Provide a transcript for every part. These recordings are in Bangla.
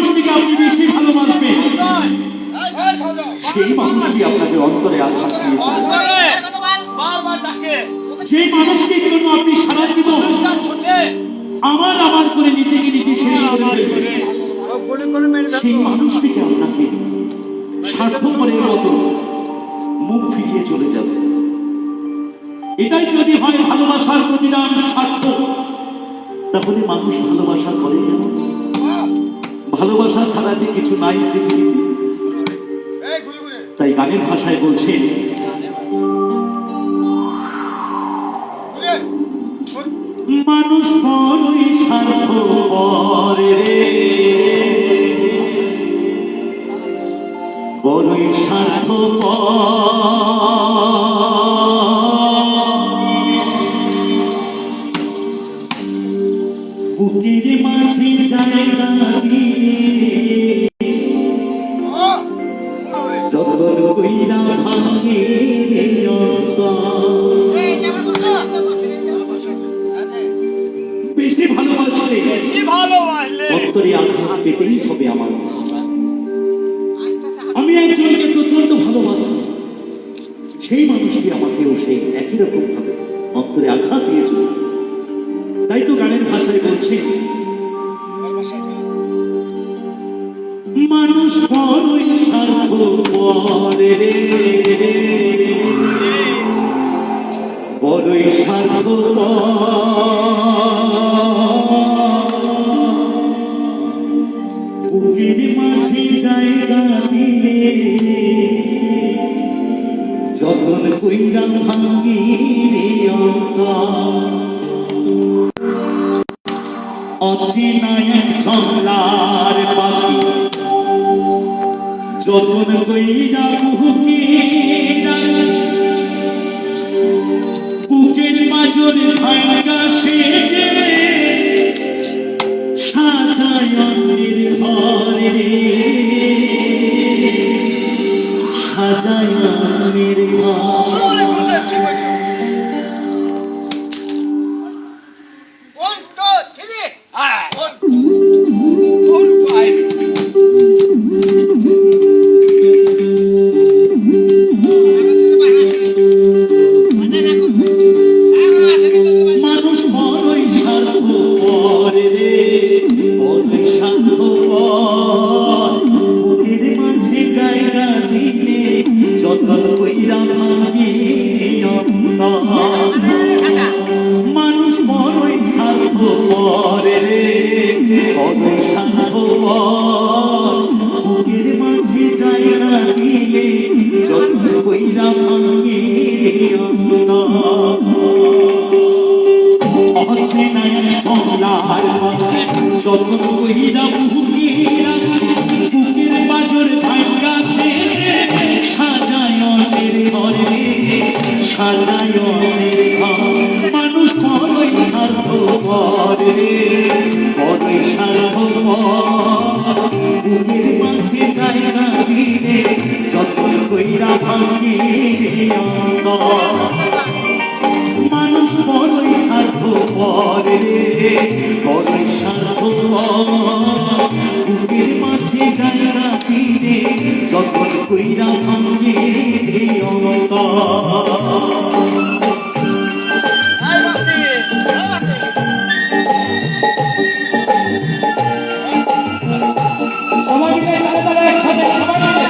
মানুষটিকে আপনি বেশি ভালোবাসবেন, সেই মানুষটি আপনাকে অন্তরে আঘাত দিয়েছে। যে মানুষটির জন্য আপনি সারা জীবন আমার আমার করে নিজেকে নিজে শেষ করে ফেলবেন, সেই মানুষটিকে আপনাকে স্বার্থপরের মতো মুখ ফিরিয়ে চলে যাবে। এটাই যদি হয় ভালোবাসার প্রতিদান স্বার্থ, তাহলে মানুষ ভালোবাসা করে কেন? ভালোবাসা ছাড়া যে কিছু নাই পৃথিবীতে। তাই গানের ভাষায় বলছেন, মানুষ বড়ই স্বার্থপর রে, বড়ই স্বার্থপর, বুকের মাঝে জায়গা যতন কইরা ভাঙে বেশি ভালোবাসলে অন্তরে আঘাত পেতেই হবে আমার। আমি একজনকে প্রচন্ড ভালোবাসি, সেই মানুষটি আমাকেও সেই একই রকম ভাবে অন্তরে আঘাত দিয়ে চলে গেছে। তাই তো গানের ভাষায় বলছে, মানুষ বড়ই স্বার্থপর রে, বড়ই স্বার্থপর, বুকের মাঝে জায়গা দিলে যতন কইরা ভাঙি অন্তর, অচেনা এক জংলার পাখি যতন কইরা বুকের মাঝর ভাঙা সেজে সাজায় অন্যের ঘরে, সাজায় অন্যের ঘরে। মানুষ বড়ই স্বার্থপর রে, বড়ই স্বার্থপর, বুকের মাঝে জায়গা দিলে যতন কইরা ভাঙে অন্তর। মানুষ বড়ই স্বার্থপর রে, বড়ই স্বার্থপর, বুকের মাঝে জায়গা দিলে যতন কইরা ভাঙে অন্তর। অচেনা এক জংলার পাখি যতন কইরা বুকের বাজর ভাঙা সেজে সাজায় অন্যের ঘরে, সাজায় অন্যের ঘর। মানুষ বড়ই স্বার্থপর রে, বড়ই স্বার্থপর, বুকের মাঝে জায়গা দিলে যতন কইরা ভাঙে অন্তর। মানুষ বড়ই স্বার্থপর রে, বড়ই স্বার্থপর, বুকের মাঝে জায়গা দিলে যতন কইরা ভাঙে অন্তর। সবাই মিলে তালে তালে একসাথে সবাই মিলে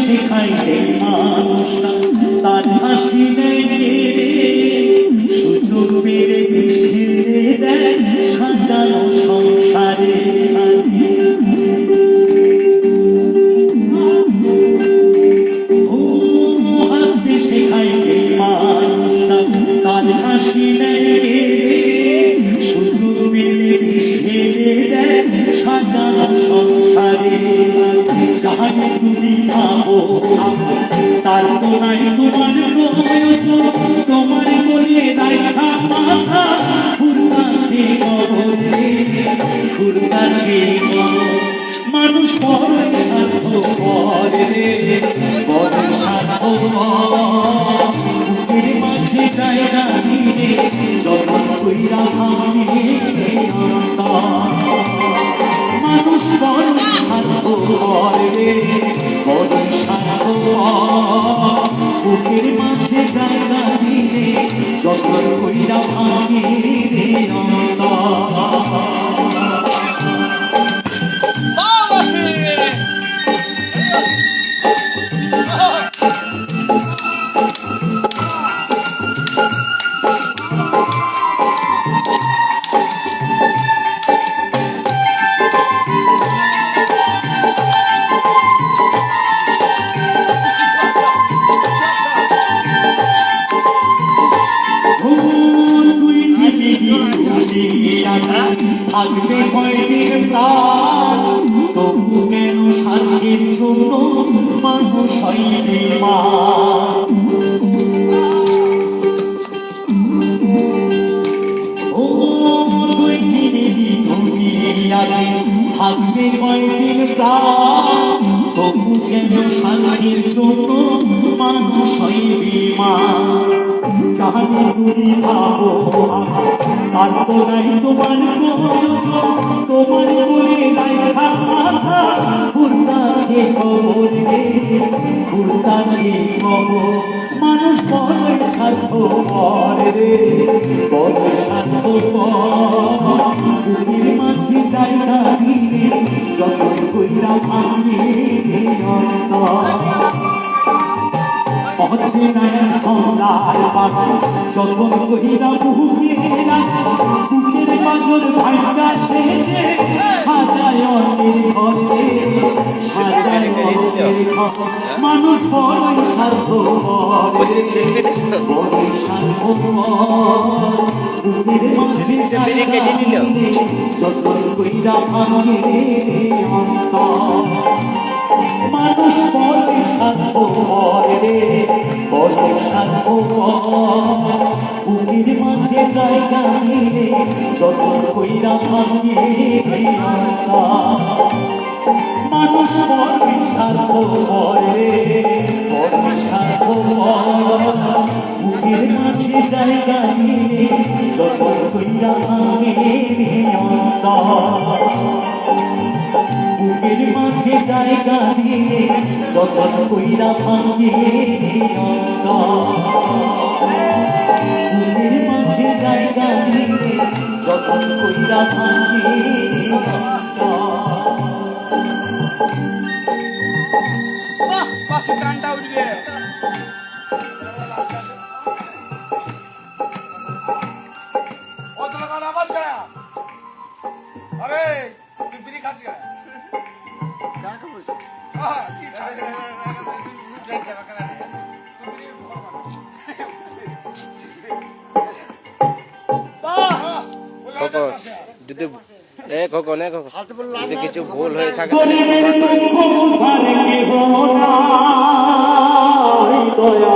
শেখাই যে মানুষটা তার হাসি সুযোগ পেরে খেলে দেয় সাজানো সংসারে। হাসতে শেখাই যে মানুষটা তার হাসি সুযোগ পেরে খেলে দেয় সাজানো সংসারে। যাহাকে তুমি ভাবো তার তো নাই তোমার প্রয়োজন, তোমার বলে দেখা মাথা ফুরকাছে ঘুরতাছে মানুষ বড় স্বার্থপর রে, বড় স্বার্থপর। বুকের মাঝে জায়গা দিলে যখন কইরা ভাঙে মানুষ বড় স্বার্থপর রে, বড় স্বার্থপর। বুকের মাঝে জায়গা দিলে যখন কইরা ভাঙে থাকবে কয়দিন প্রাণ, তবু কেন স্বার্থের জন্য মানুষ হইবে মা। ও দুই দিনে দুনিয়াতে থাকবে কয়দিন প্রাণ, তবু কেন স্বার্থের জন্য মানুষ হইবে মা। জানি তুমি ভাবো আর তো নাই তোমার তোমার বলে রাখা মাথা ঘুরতাছে খবর রে, ঘুরতাছে খবর। মানুষ বড় স্বার্থপর রে, বড় স্বার্থপর। বুকের মাঝে জায়গা দিলে যখন কইরা ভাঙে অচেনায় ধরার বাকি যখন কইরা বুকের বাজর ভাঙা সেজে সাজায় অন্যের ঘরে, সাজায় অন্যের ঘর। মানুষ বড় স্বার্থপর, বড় স্বার্থপর। বুকের মাঝে জায়গা দিলে যখন কইরা ভাঙে অন্তর। মানুষ বড় স্বার্থপর রে, বড় স্বার্থপর। বুকের মাঝে জায়গা দিলে যখন কইরা ভাঙে মানুষ বড় স্বার্থপর রে, বড় স্বার্থপর। বুকের মাঝে জায়গা দিলে যখন কইরা ভাঙে বুকের মাঝে জায়গা দিলে যখন কইরা ভাঙে বুকের মাঝে জায়গা দিলে যখন কইরা ভাঙে পাশে গানটা উঠবে আমার ছাড়া আরে তুই বিড়ি খাচ্ছি কাকে বলছিস যদি যদি কিছু ভুল হয়ে থাকে দয়া